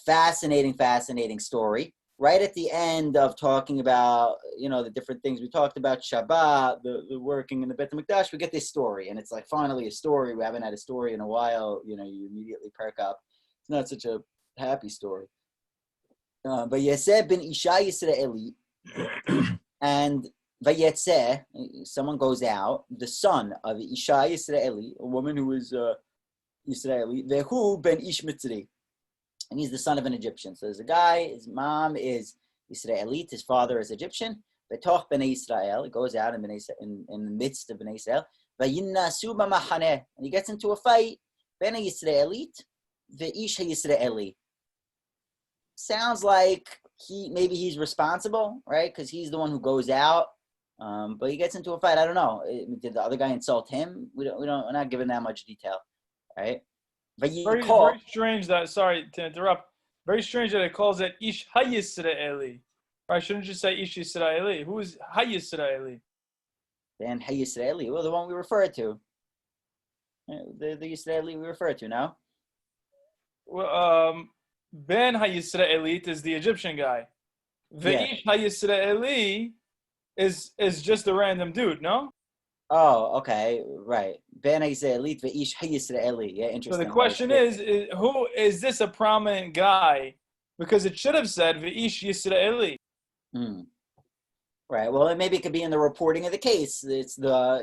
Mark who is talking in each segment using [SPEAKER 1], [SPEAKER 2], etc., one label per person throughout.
[SPEAKER 1] fascinating story. Right at the end of talking about, the different things we talked about, Shabbat, the working in the Beit HaMikdash, we get this story. And it's like finally a story. We haven't had a story in a while. You immediately perk up. It's not such a happy story. But Yaseh ben Isha Yisraeli, and Vayetzeh, someone goes out, the son of Isha Yisraeli, a woman who is Yisraeli, Vehu ben Ish Mitzri. And he's the son of an Egyptian. So there's a guy, his mom is Israelite, his father is Egyptian. Betoch b'nei Israel, he goes out in the midst of b'nei Israel. Vayinnasu b'machaneh, and he gets into a fight. B'nei Israelite, ve'ish ha'Yisraeli. Sounds like he's responsible, right? Because he's the one who goes out. But he gets into a fight. I don't know. Did the other guy insult him? We're not given that much detail, right?
[SPEAKER 2] Very strange that, sorry to interrupt, very strange that it calls it Ish HaYisraeli. Right? Shouldn't you say Ish Yisraeli? Who is HaYisraeli?
[SPEAKER 1] Then HaYisraeli, well, the one we referred to. The Yisraeli we referred to, no?
[SPEAKER 2] Well, Ben HaYisraeli is the Egyptian guy. Ve'ish HaYisraeli is just a random dude, no?
[SPEAKER 1] Oh, okay, right. Ben Yisraelit ve'ish ha'Yisraeli. Yeah, interesting.
[SPEAKER 2] So the question is, who is this a prominent guy? Because it should have said ve'ish Yisraeli.
[SPEAKER 1] Right. Well, maybe it could be in the reporting of the case. It's the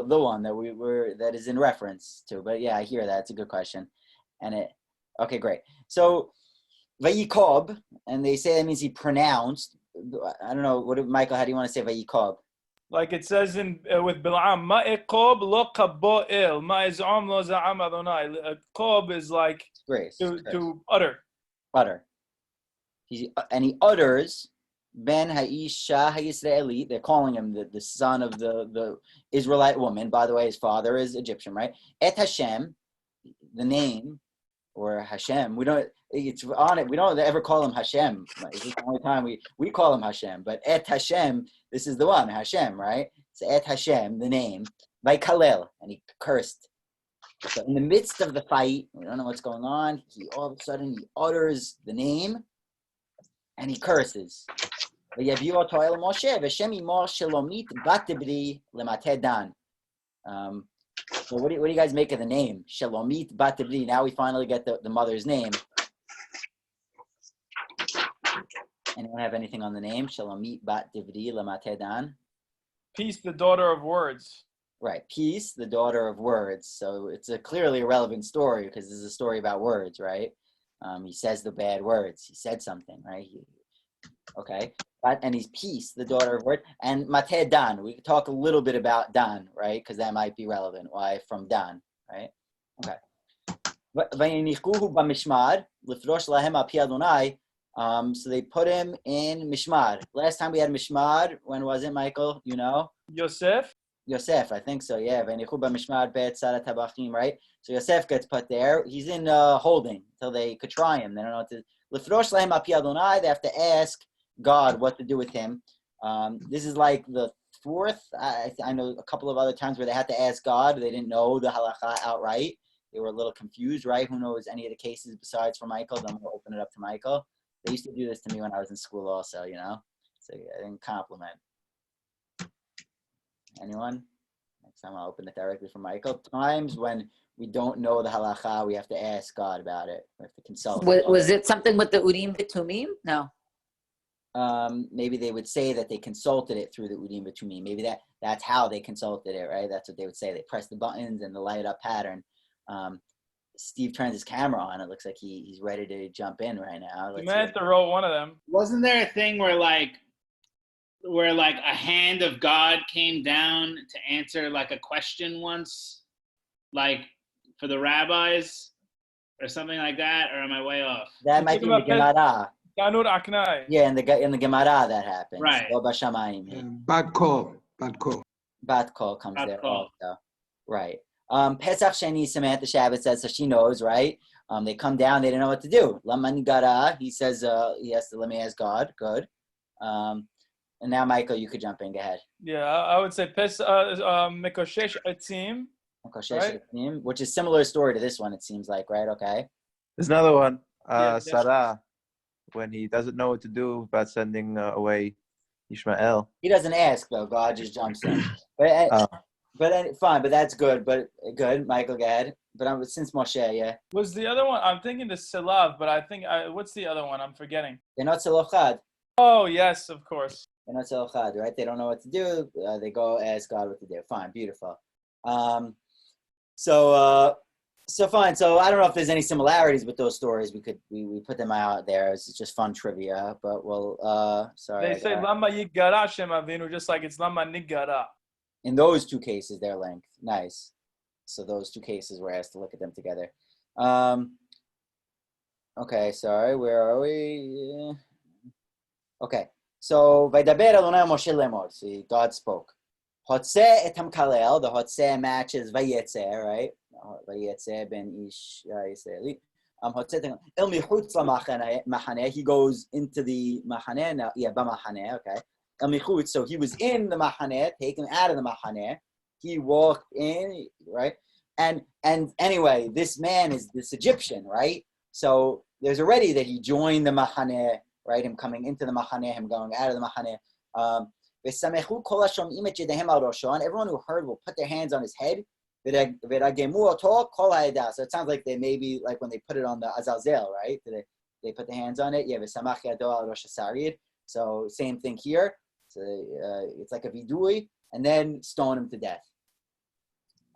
[SPEAKER 1] the one that is in reference to. But yeah, I hear that. It's a good question. Okay, great. So Vayikob, and they say that means he pronounced. I don't know. Michael? How do you want to say Vayikob?
[SPEAKER 2] Like it says with Bil'am, Ma'ikob lo kabo'il, Ma'iz'am lo za'am Adonai. Kob is like to utter.
[SPEAKER 1] Utter. He utters Ben Ha'isha Ha'Yisraeli. They're calling him the son of the Israelite woman. By the way, his father is Egyptian, right? Et Hashem, the name, or Hashem. We don't ever call him Hashem. This is the only time we call him Hashem. But Et Hashem, this is the one, Hashem, right? So Et Hashem, the name, by Kalel, and he cursed. So in the midst of the fight, we don't know what's going on. All of a sudden he utters the name, and he curses. So what do you guys make of the name? Shalomit bat Dibri. Now we finally get the mother's name. Anyone have anything on the name? Shalomit bat Dibri lemateh dan.
[SPEAKER 2] Peace, the daughter of words.
[SPEAKER 1] Right. Peace, the daughter of words. So it's clearly a relevant story because this is a story about words, right? He says the bad words. He said something, right? Okay. And he's peace, the daughter of word. And Mateh Dan, we could talk a little bit about Dan, right? Because that might be relevant. Why from Dan, right? Okay. So they put him in Mishmar. Last time we had Mishmar, when was it, Michael? You know?
[SPEAKER 2] Yosef,
[SPEAKER 1] I think so, yeah. Right? So Yosef gets put there. He's in holding until they could try him. They don't know what to. They have to ask God what to do with him. This is like the fourth. I know a couple of other times where they had to ask God. They didn't know the halacha outright. They were a little confused, right? Who knows any of the cases besides for Michael? Then we'll open it up to Michael. They used to do this to me when I was in school also, So yeah, I didn't compliment. Anyone? Next time I'll open it directly for Michael. Times when we don't know the halacha, we have to ask God about it. We have to consult.
[SPEAKER 3] Was it something with the Urim V'Tumim? No.
[SPEAKER 1] Maybe they would say that they consulted it through the Urim V'Tumim. Maybe that's how they consulted it, right? That's what they would say. They press the buttons and the light up pattern. Steve turns his camera on. It looks like he's ready to jump in right now.
[SPEAKER 2] You might have to roll one of them.
[SPEAKER 4] Wasn't there a thing where a hand of God came down to answer like a question once, like for the rabbis or something like that? Or am I way off?
[SPEAKER 1] That might be in the Gemara.
[SPEAKER 2] Ganur Aknai.
[SPEAKER 1] Yeah, in the Gemara that happens.
[SPEAKER 4] Right.
[SPEAKER 5] Bad call
[SPEAKER 1] comes there also. Right. Pesach Sheni, Samantha Shabbat says, so she knows, right? They come down, they didn't know what to do. Laman Gara, he says, he has to let me ask God. Good. And now, Michael, you could jump in. Go ahead.
[SPEAKER 2] Yeah, I would say Mekoshesh Etzim.
[SPEAKER 1] Which is similar story to this one, it seems like, right? Okay.
[SPEAKER 6] There's another one. Sarah, when he doesn't know what to do about sending away Ishmael.
[SPEAKER 1] He doesn't ask though. God just jumps in. But fine. But that's good. But good, Michael. Go ahead. But since Moshe, yeah.
[SPEAKER 2] Was the other one? I'm thinking the Silav, but I think what's the other one? I'm forgetting.
[SPEAKER 1] They're not Selochad.
[SPEAKER 2] Oh yes, of course.
[SPEAKER 1] They're not Selochad, right? They don't know what to do. They go ask God what to do. Fine, beautiful. So fine. So I don't know if there's any similarities with those stories. We put them out there. It's just fun trivia. But we'll sorry.
[SPEAKER 2] They say Lama Yigara Shem Avinu, just like it's Lama Nigara.
[SPEAKER 1] In those two cases, their length. Nice. So those two cases we're asked to look at them together. Okay, sorry. Where are we? Okay. So Vaydaber Adonai Moshe lemor. See, God spoke. Hotze etam kalel. The hotze matches Vayetze, right? Vayetze ben ish Yisraeli. Hotze el michutz lamachaneh. He goes into the machaneh now. Yeah, b'machaneh. Okay. El michutz. So he was in the machaneh, taken out of the machaneh. He walked in, right? And anyway, this man is this Egyptian, right? So there's already that he joined the machaneh, right? Him coming into the machaneh, him going out of the machaneh. And everyone who heard will put their hands on his head. So it sounds like they maybe like when they put it on the azazel, right? They put the hands on it. Yeah, so same thing here. So it's like a vidui, and then stone him to death.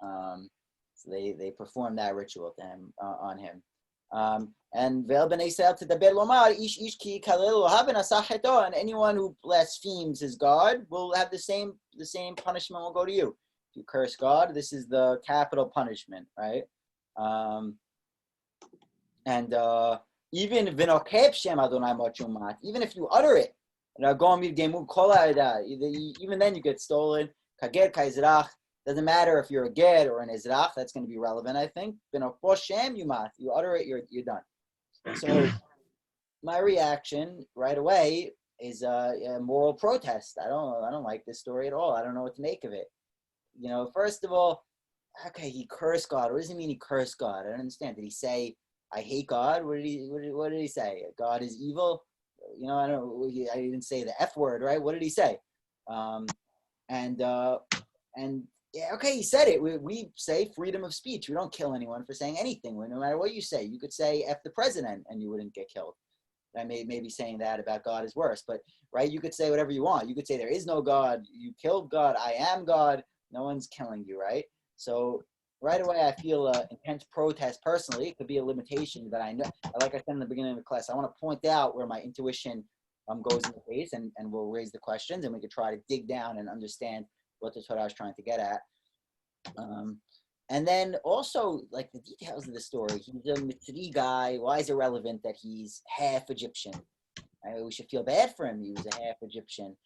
[SPEAKER 1] So they perform that ritual to him on him. And Ve'el b'nei Yisrael tedaber lomar ish ki kalelu haben asah cheto, and anyone who blasphemes his God will have the same punishment will go to you. If you curse God, this is the capital punishment, right? And even v'nokeb shem Adonai mochumat, even if you utter it, even then you get stolen. Kager kaizrach. Doesn't matter if you're a ged or an ezrach. That's going to be relevant, I think. Shem yumat. You utter it, you're done. So my reaction right away is a moral protest. I don't like this story at all. I don't know what to make of it. First of all, okay, he cursed God. What does he mean he cursed God? I don't understand. Did he say I hate God? What did he say? God is evil. I don't know. I didn't say the F word, right? What did he say? Yeah, okay, he said it. We say freedom of speech. We don't kill anyone for saying anything. No matter what you say, you could say F the president and you wouldn't get killed. Maybe saying that about God is worse, but right, you could say whatever you want. You could say there is no God. You killed God. I am God. No one's killing you, right? So right away, I feel intense protest personally. It could be a limitation that I know. Like I said in the beginning of the class, I want to point out where my intuition goes in the face, and we'll raise the questions, and we could try to dig down and understand what the Torah is trying to get at. And then also, like the details of the story. He's a Mitzri guy. Why is it relevant that he's half Egyptian? We should feel bad for him. He was a half Egyptian.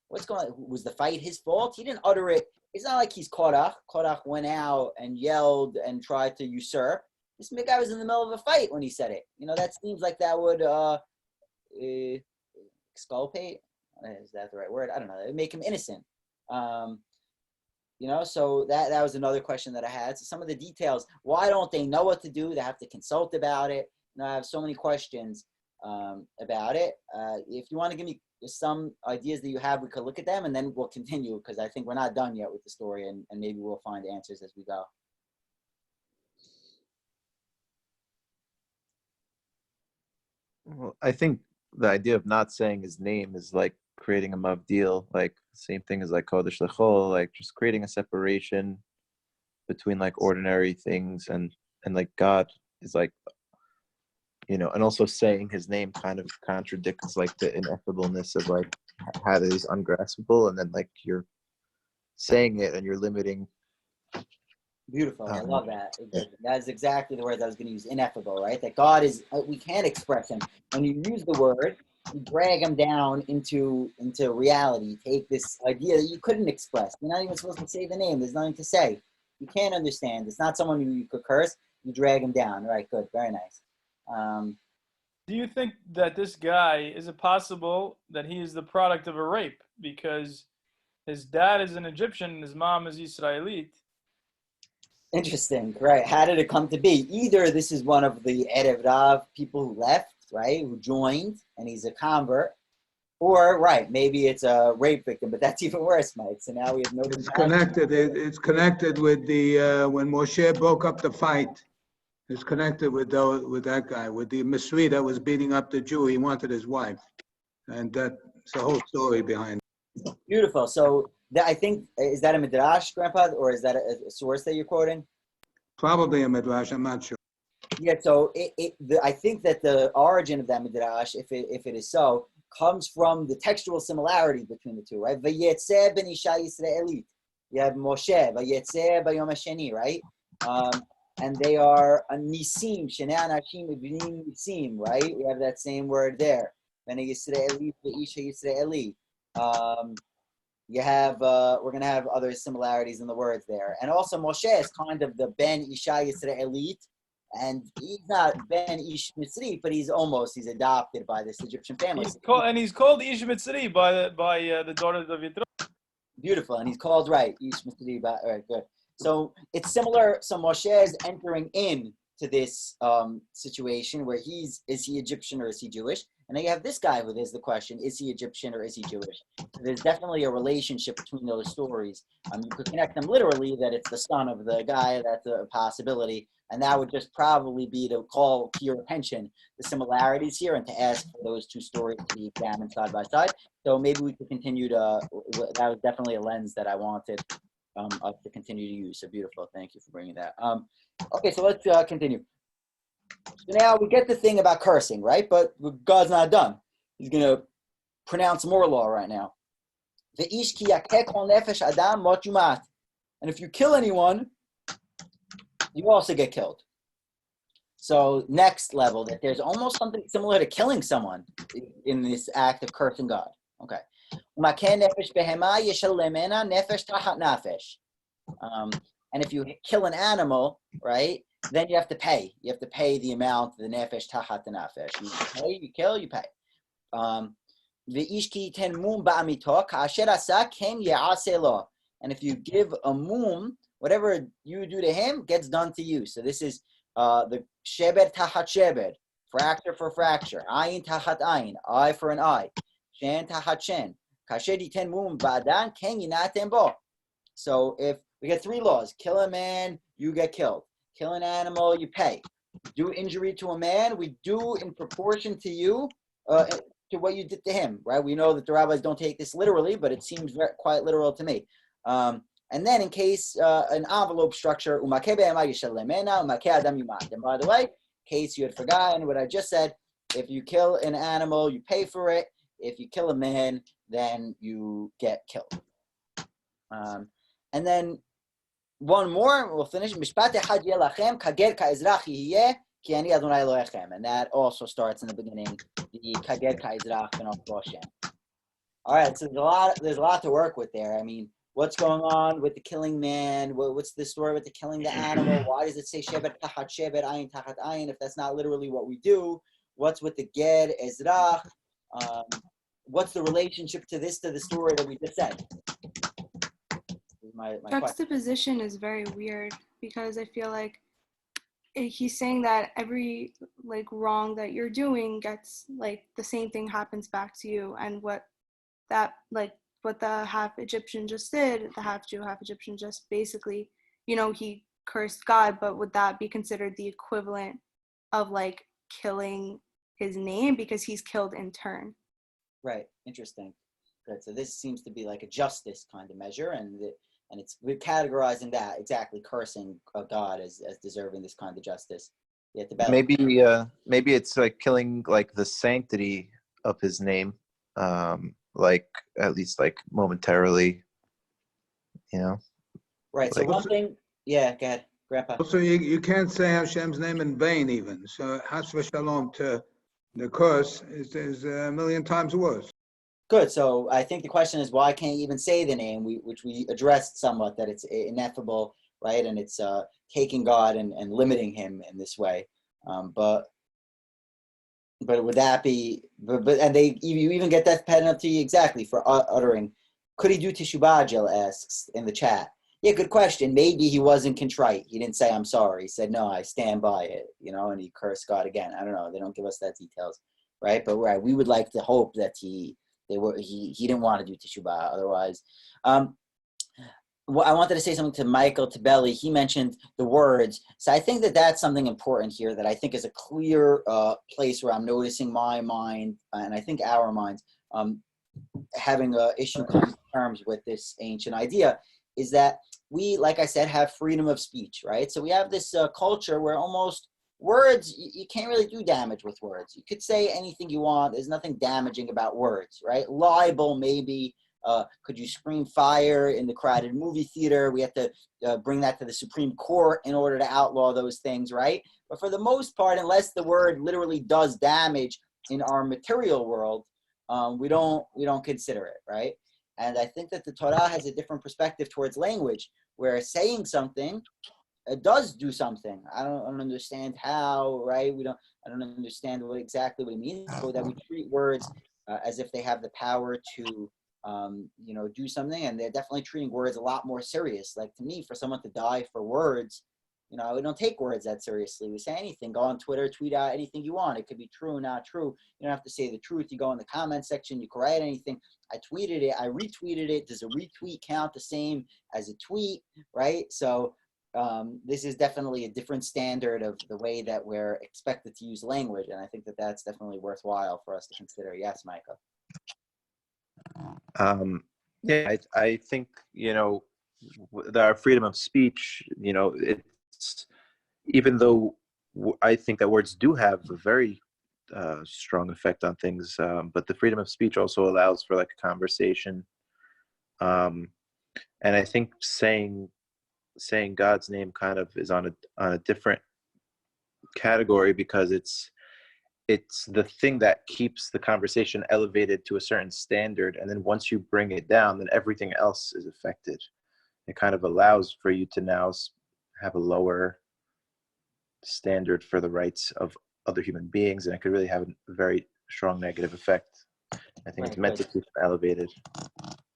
[SPEAKER 1] What's going on? Was the fight his fault? He didn't utter it. It's not like he's Korach. Korach went out and yelled and tried to usurp. This guy was in the middle of a fight when he said it. That seems like that would exculpate. Is that the right word? I don't know. It would make him innocent. So that was another question that I had. So some of the details, why don't they know what to do? They have to consult about it. I have so many questions about it. If you want to give me some ideas that you have, we could look at them and then we'll continue, because I think we're not done yet with the story, and maybe we'll find answers as we go.
[SPEAKER 6] Well, I think the idea of not saying his name is like creating a mavdil, like same thing as like kodesh lechol, like just creating a separation between like ordinary things and like God is like, and also saying his name kind of contradicts like the ineffableness of like how it is ungraspable, and then like you're saying it and you're limiting.
[SPEAKER 1] Beautiful. I love that. That's exactly the words I was going to use. Ineffable, right? That God is, we can't express him. When you use the word, you drag him down into reality. You take this idea that you couldn't express. You're not even supposed to say the name. There's nothing to say. You can't understand. It's not someone who you could curse. You drag him down. Right, good. Very nice.
[SPEAKER 2] Do you think that this guy, is it possible that he is the product of a rape? Because his dad is an Egyptian and his mom is Israelite.
[SPEAKER 1] Interesting, right? How did it come to be? Either this is one of the Erev Rav people who left, right, who joined, and he's a convert, or right, maybe it's a rape victim, but that's even worse, Mike. So now we have no.
[SPEAKER 5] It's connected. It's connected with the when Moshe broke up the fight. It's connected with that guy, with the Misri that was beating up the Jew. He wanted his wife, and that's the whole story behind it.
[SPEAKER 1] Beautiful. So I think, is that a midrash, Grandpa, or is that a source that you're quoting?
[SPEAKER 5] Probably a midrash. I'm not sure.
[SPEAKER 1] Yeah. So I think that the origin of that midrash, if it is so, comes from the textual similarity between the two, right? Vayetze ben Isha Yisraelit. You have Moshe, Vayetze bayom hasheni, right? And they are a nisim, shenei anashim ibnim nisim, right? We have that same word there. Ben Yisraelit, Isha Yisraeli. You have we're gonna have other similarities in the words there, and also Moshe is kind of the Ben Isha Yisraelit, and he's not Ben Ish Mitzri, but he's adopted by this Egyptian family.
[SPEAKER 2] He's called Ish Mitzri by the daughters of Yitro.
[SPEAKER 1] Beautiful, and he's called right Ish Mitzri. All right, good. So it's similar. So Moshe is entering in to this situation where is he Egyptian or is he Jewish? And then you have this guy who there's the question, is he Egyptian or is he Jewish? So there's definitely a relationship between those stories. You could connect them literally that it's the son of the guy, that's a possibility. And that would just probably be to call to your attention the similarities here and to ask for those two stories to be examined side by side. So maybe we could continue that was definitely a lens that I wanted us to continue to use. So beautiful. Thank you for bringing that. Okay, so let's continue. So now we get the thing about cursing, right? But God's not done. He's going to pronounce more law right now. And if you kill anyone, you also get killed. So next level, that there's almost something similar to killing someone in this act of cursing God. Okay. And if you kill an animal, right, then you have to pay. You have to pay the amount, the nefesh tachat the nefesh. You pay, you kill, you pay. And if you give a mum, whatever you do to him gets done to you. So this is the sheber tachat sheber, fracture for fracture, ayin tachat ayin, eye for an eye, shen tachat shen. So if we get three laws, kill a man, you get killed. Kill an animal, you pay. Do injury to a man, we do in proportion to you, to what you did to him, right? We know that the rabbis don't take this literally, but it seems quite literal to me. And then in case an envelope structure, and by the way, in case you had forgotten what I just said, if you kill an animal, you pay for it. If you kill a man, then you get killed. And then one more, we'll finish. And that also starts in the beginning. All right, so there's a lot to work with there. I mean, what's going on with the killing man? What's the story with the killing the animal? Why does it say shevet tachat shevet, ayin tachat ayin, if that's not literally what we do? What's with the ger, ezrach? What's the relationship to the story that we just said? My
[SPEAKER 7] juxtaposition is very weird because I feel like he's saying that every wrong that you're doing gets the same thing happens back to you, and what the half Egyptian just did, the half Jew, half Egyptian just basically, he cursed God, but would that be considered the equivalent of killing his name because he's killed in turn?
[SPEAKER 1] Right. Interesting. Good. So this seems to be like a justice kind of measure, and we're categorizing that exactly, cursing God as deserving this kind of justice.
[SPEAKER 6] Maybe it's like killing the sanctity of his name, at least momentarily,
[SPEAKER 1] Right. So one thing, yeah, go ahead, Grandpa.
[SPEAKER 5] So you can't say Hashem's name in vain even. So Has v'Shalom to the curse is a million times worse.
[SPEAKER 1] Good. So I think the question is, why can't you even say the name, which we addressed somewhat, that it's ineffable, right? And it's taking God and limiting him in this way. But would that be, and you even get that penalty exactly for uttering. Could he do teshuvah, Jill asks in the chat. Yeah, good question. Maybe he wasn't contrite. He didn't say, I'm sorry. He said, no, I stand by it, and he cursed God again. I don't know. They don't give us that details, right? But right, we would like to hope that he didn't want to do teshuvah otherwise. Well, I wanted to say something to Michael Tabelli. He mentioned the words. So I think that that's something important here that I think is a clear place where I'm noticing my mind, and I think our minds, having an issue coming to terms with this ancient idea, is that we, like I said, have freedom of speech, right? So we have this culture where almost words, you can't really do damage with words. You could say anything you want. There's nothing damaging about words, right? Libel, maybe. Could you scream fire in the crowded movie theater? We have to bring that to the Supreme Court in order to outlaw those things, right? But for the most part, unless the word literally does damage in our material world, we don't consider it, right? And I think that the Torah has a different perspective towards language, where saying something does do something. I don't understand how, right? I don't understand exactly what it means, but that we treat words as if they have the power to do something, and they're definitely treating words a lot more serious. Like, to me, for someone to die for words, we don't take words that seriously. We say anything. Go on Twitter, tweet out anything you want. It could be true, not true. You don't have to say the truth. You go in the comment section, you can write anything. I tweeted it, I retweeted it. Does a retweet count the same as a tweet, right? So this is definitely a different standard of the way that we're expected to use language, and I think that that's definitely worthwhile for us to consider. Yes, Micah.
[SPEAKER 6] Yeah, I think, our freedom of speech, it's, even though I think that words do have a very strong effect on things, but the freedom of speech also allows for like a conversation. And I think saying God's name kind of is on a different category, because it's the thing that keeps the conversation elevated to a certain standard, and then once you bring it down, then everything else is affected. It kind of allows for you to now have a lower standard for the rights of other human beings, and it could really have a very strong negative effect. I think it's meant to keep it elevated.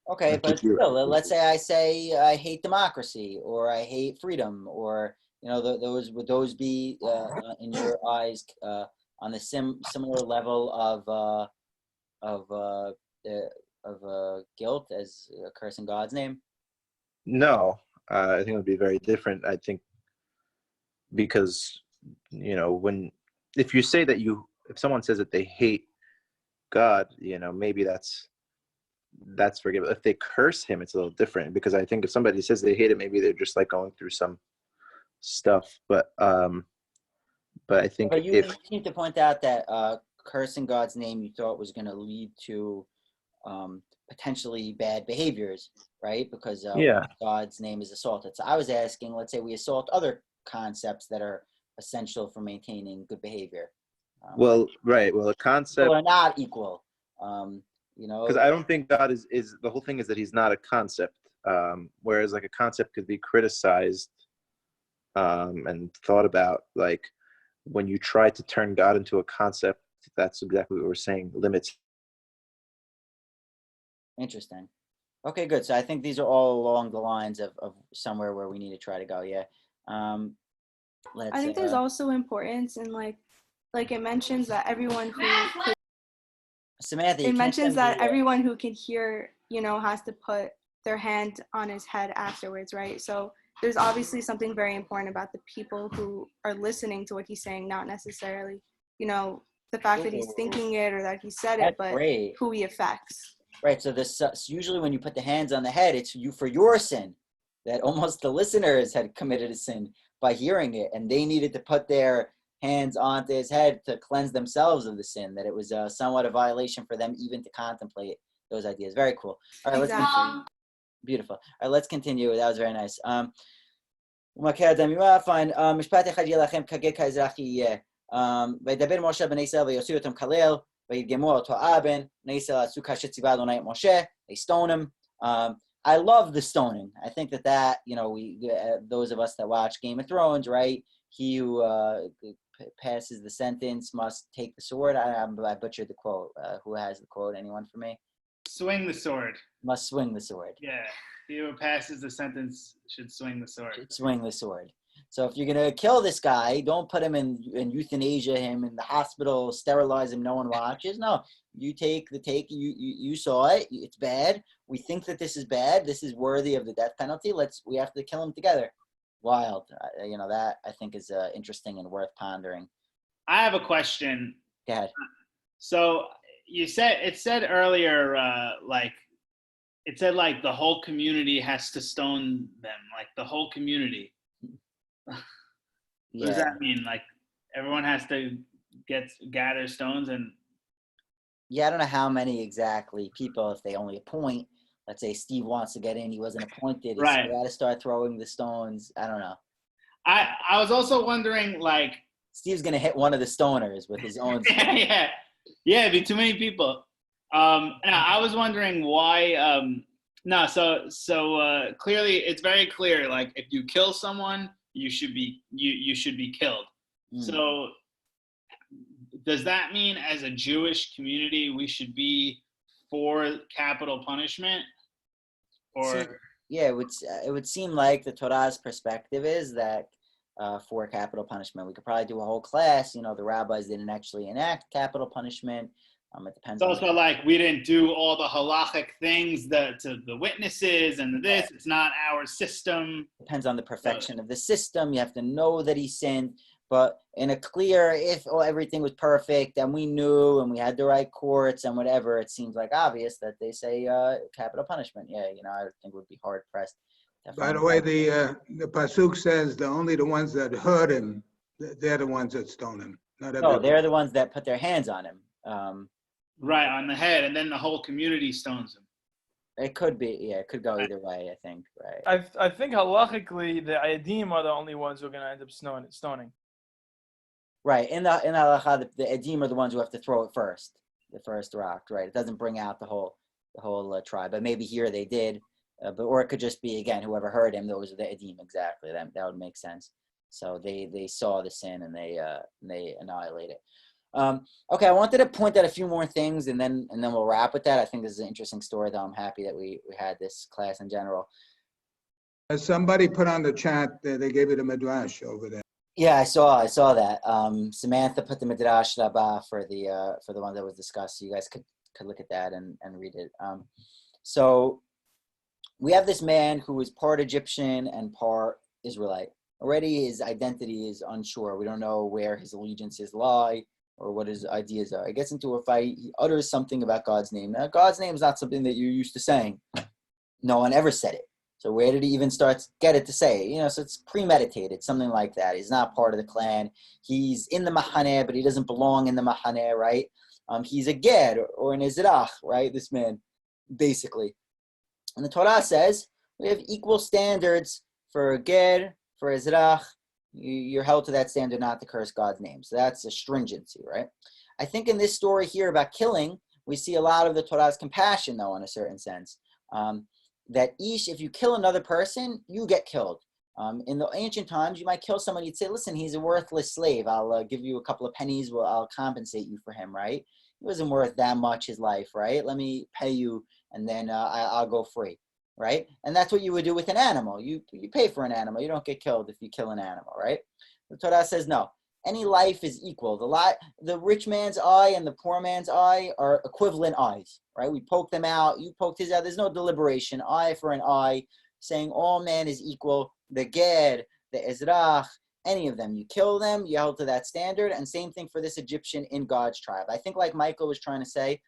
[SPEAKER 1] Okay, but still, let's say I hate democracy, or I hate freedom, or would those be in your eyes on the similar level of guilt as cursing God's name?
[SPEAKER 6] No, I think it would be very different. I think because if you say that if someone says that they hate God, maybe that's forgivable. If they curse him, it's a little different, because I think if somebody says they hate it, maybe they're just like going through some stuff. But I think
[SPEAKER 1] you seem to point out that cursing God's name, you thought was going to lead to potentially bad behaviors, right? Because God's name is assaulted. So I was asking, let's say we assault other concepts that are essential for maintaining good behavior.
[SPEAKER 6] Right. Well, a concept
[SPEAKER 1] are not equal.
[SPEAKER 6] Because I don't think God is the whole thing is that he's not a concept. Whereas like a concept could be criticized and thought about. Like when you try to turn God into a concept, that's exactly what we're saying, limits.
[SPEAKER 1] Interesting. Okay, good. So I think these are all along the lines of somewhere where we need to try to go. Yeah.
[SPEAKER 7] I think there's also importance in like it mentions that everyone who
[SPEAKER 1] Samantha,
[SPEAKER 7] it mentions that everyone who can hear, has to put their hand on his head afterwards, right? So there's obviously something very important about the people who are listening to what he's saying, not necessarily, the fact that he's thinking it or that he said it, but who he affects.
[SPEAKER 1] Right. So usually when you put the hands on the head, it's for your sin. That almost the listeners had committed a sin by hearing it, and they needed to put their hands onto his head to cleanse themselves of the sin, that it was somewhat a violation for them even to contemplate those ideas. Very cool. All right, let's continue. Beautiful. All right, let's continue. That was very nice. וידבר משה בני ישראל ויוציאו אותם כליל וידגמו אותו אבן בני ישראל עשו כאשר ציווה אדוני את משה. They stone him. I love the stoning. I think that those of us that watch Game of Thrones, right? He who passes the sentence must take the sword. I butchered the quote. Who has the quote? Anyone for me?
[SPEAKER 4] swing the sword.
[SPEAKER 1] Must swing the sword.
[SPEAKER 4] Yeah. He who passes the sentence should swing the sword.
[SPEAKER 1] Should swing the sword. So if you're gonna kill this guy, don't put him in euthanasia him in the hospital, sterilize him, no one watches. No, you take the take. You saw it. It's bad. We think that this is bad. This is worthy of the death penalty. We have to kill him together. Wild. That I think is interesting and worth pondering.
[SPEAKER 4] I have a question.
[SPEAKER 1] Go ahead.
[SPEAKER 4] So it said earlier, it said like the whole community has to stone them, like the whole community. What does that mean? Like everyone has to gather stones and.
[SPEAKER 1] Yeah, I don't know how many exactly people, if they only appoint. Let's say Steve wants to get in, he wasn't appointed.
[SPEAKER 4] Right.
[SPEAKER 1] He got to start throwing the stones. I don't know.
[SPEAKER 4] I was also wondering, like.
[SPEAKER 1] Steve's gonna hit one of the stoners with his own.
[SPEAKER 4] Yeah, it'd be too many people. I was wondering why. So clearly, it's very clear. Like, if you kill someone, you should be killed. So, does that mean, as a Jewish community, we should be for capital punishment? Or
[SPEAKER 1] it would seem like the Torah's perspective is that. For capital punishment, we could probably do a whole class. The rabbis didn't actually enact capital punishment. It depends.
[SPEAKER 4] It's also like we didn't do all the halachic things to the witnesses and this. It's not our system.
[SPEAKER 1] Depends on the perfection of the system. You have to know that he sinned, but in a clear, if everything was perfect and we knew and we had the right courts and whatever, it seems like obvious that they say capital punishment. Yeah, I think would be hard pressed.
[SPEAKER 5] By the way, the pasuk says only the ones that hurt him, they're the ones that stone him. Not everybody.
[SPEAKER 1] No, they're the ones that put their hands on him.
[SPEAKER 4] Right, on the head, and then the whole community stones him.
[SPEAKER 1] It could be, it could go either way, I think, right?
[SPEAKER 2] I think halachically the Edim are the only ones who are going to end up stoning.
[SPEAKER 1] Right, in the halacha, the Edim are the ones who have to throw it first, the first rock, right? It doesn't bring out the whole tribe, but maybe here they did. Or it could just be, again, whoever heard him, those are the edim, exactly. That would make sense. So they saw the sin and they annihilate it. Okay, I wanted to point out a few more things and then we'll wrap with that. I think this is an interesting story, though. I'm happy that we had this class in general.
[SPEAKER 5] As somebody put on the chat, they gave you the midrash over there.
[SPEAKER 1] Yeah, I saw that. Samantha put the midrash rabbah for the one that was discussed. So you guys could look at that and read it. So we have this man who is part Egyptian and part Israelite. Already his identity is unsure. We don't know where his allegiances lie or what his ideas are. He gets into a fight. He utters something about God's name. Now, God's name is not something that you're used to saying. No one ever said it. So where did he even get it to say? So it's premeditated, something like that. He's not part of the clan. He's in the Mahaneh, but he doesn't belong in the Mahaneh, right? He's a Ger or an Ezrach, right? This man, basically. And the Torah says we have equal standards for Ger, for Ezrach. You're held to that standard not to curse God's name. So that's a stringency, right? I think in this story here about killing, we see a lot of the Torah's compassion, though, in a certain sense. That if you kill another person, you get killed. In the ancient times, you might kill someone. You'd say, listen, he's a worthless slave. I'll give you a couple of pennies. I'll compensate you for him, right? He wasn't worth that much, his life, right? Let me pay you, and then I'll go free, right? And that's what you would do with an animal. You pay for an animal. You don't get killed if you kill an animal, right? The Torah says no. Any life is equal. The rich man's eye and the poor man's eye are equivalent eyes, right? We poke them out. You poked his eye. There's no deliberation. Eye for an eye, saying all man is equal. The Ger, the Ezrach, any of them. You kill them, you held to that standard. And same thing for this Egyptian in God's tribe. I think like Michael was trying to say,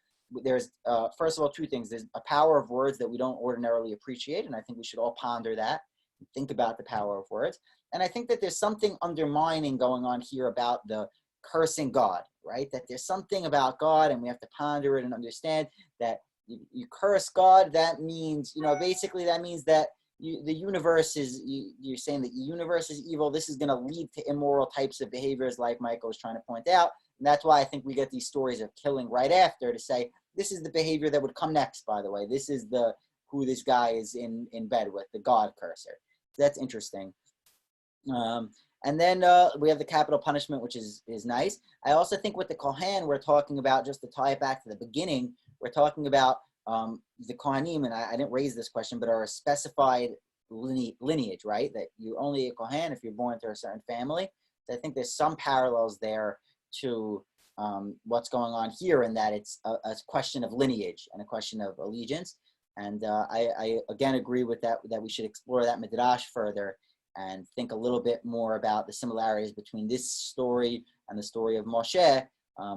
[SPEAKER 1] there's, first of all, two things. There's a power of words that we don't ordinarily appreciate. And I think we should all ponder that and think about the power of words. And I think that there's something undermining going on here about the cursing God, right? That there's something about God and we have to ponder it and understand that you curse God. That means, basically that means that the universe is, you're saying that the universe is evil. This is going to lead to immoral types of behaviors like Michael was trying to point out. And that's why I think we get these stories of killing right after to say, this is the behavior that would come next, by the way. This is who this guy is in bed with, the God curser. That's interesting. And then we have the capital punishment, which is nice. I also think with the Kohen, we're talking about, just to tie it back to the beginning, we're talking about the Kohanim, and I didn't raise this question, but are a specified lineage, right? That you're only a Kohen if you're born to a certain family. So I think there's some parallels there to what's going on here, in that it's a question of lineage and a question of allegiance. And I again agree with that we should explore that midrash further and think a little bit more about the similarities between this story and the story of Moshe.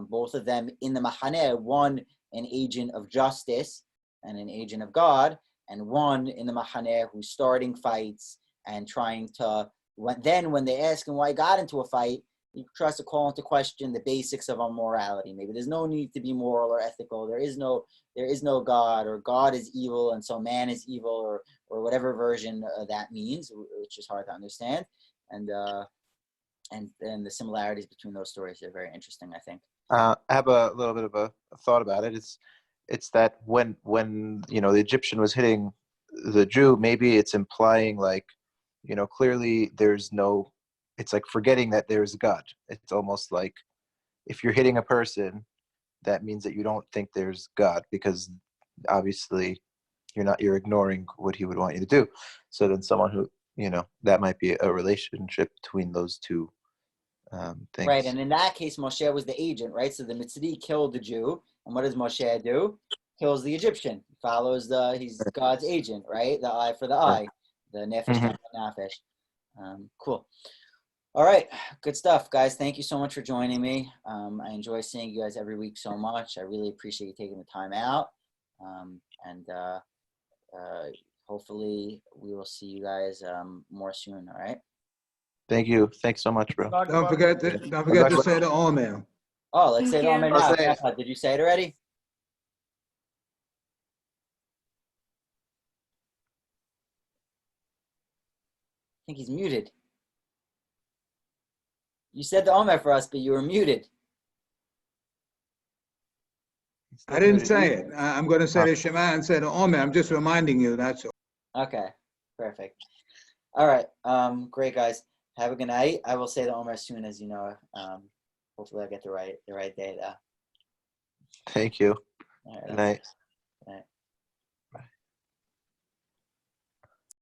[SPEAKER 1] Both of them in the Machaneh, one an agent of justice and an agent of God, and one in the Machaneh who's starting fights and trying to, when they ask him why he got into a fight, he tries to call into question the basics of our morality. Maybe there's no need to be moral or ethical. There is no God, or God is evil and so man is evil, or whatever version that means, which is hard to understand. And the similarities between those stories are very interesting, I think.
[SPEAKER 6] I have a little bit of a thought about it. It's that when the Egyptian was hitting the Jew, maybe it's implying like, clearly there's no. It's like forgetting that there's God. It's almost like if you're hitting a person, that means that you don't think there's God, because obviously you're ignoring what he would want you to do. So then someone who, that might be a relationship between those two things.
[SPEAKER 1] Right, and in that case, Moshe was the agent, right? So the Mitzri killed the Jew, and what does Moshe do? Kills the Egyptian. Follows he's God's agent, right? The eye for the eye, the nefesh for nefesh. Cool. All right, good stuff, guys. Thank you so much for joining me. I enjoy seeing you guys every week so much. I really appreciate you taking the time out, and hopefully we will see you guys more soon. All right.
[SPEAKER 6] Thank you. Thanks so much, bro.
[SPEAKER 5] Don't forget to say the Omer.
[SPEAKER 1] Oh, let's say it on
[SPEAKER 7] Thank
[SPEAKER 1] now.
[SPEAKER 6] you.
[SPEAKER 1] Did you say it already? I think he's muted. You said the Omer for us, but you were muted.
[SPEAKER 5] I didn't say it. I'm going to say the Shema and say the Omer. I'm just reminding you, that's all.
[SPEAKER 1] Okay, perfect. All right, great, guys. Have a good night. I will say the Omer as soon as you know. Hopefully, I get the right day though.
[SPEAKER 6] Thank you.
[SPEAKER 1] All right,
[SPEAKER 6] Good night.